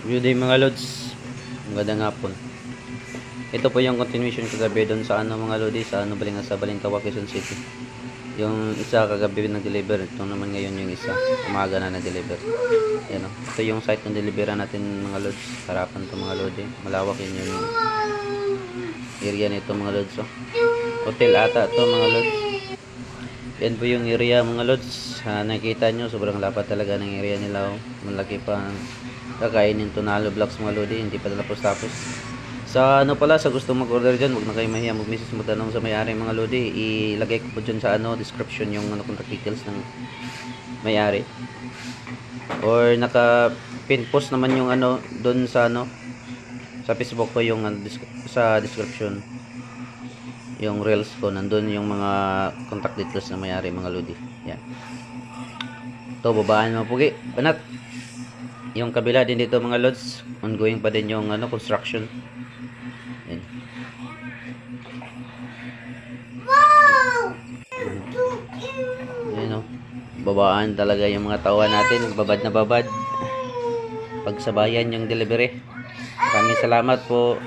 Good day mga lods. Magandang hapon. Ito po yung continuation kagabi doon sa mga lodi, sa Balintawak, Quezon City. Yung isa kagabi nag-deliver, ito naman ngayon yung isa, umaga na nag-deliver. Yan o. Ito yung site ng deliveran natin mga lods. Harapan to mga lodi. Malawak yun yung area nito mga lods. Oh. Hotel ata to mga lods. Yan po yung area mga lods. Nakikita nyo, sobrang lapad talaga ng area nila. Oh. Malaki pa kakainin Tonalo Blocks mga lodi, hindi pa tapos. Sa pala, sa gusto mag-order dyan, huwag na kayo mahiya, mag-message mo tanong sa may-ari mga lodi. Ilagay ko po dyan sa description yung contact details ng may-ari. Or naka-pin post naman yung doon sa sa Facebook ko yung sa description. Yung reels ko, nandun yung mga contact details ng may-ari mga lodi. Yan. Ito, babaan mo pugi. Banat. Yung kabila din dito mga lods, ongoing pa din yung construction. Yan. Wow! Yan o. Babaan talaga yung mga tauhan natin. Babad na babad. Pagsabayan yung delivery. Maraming salamat po.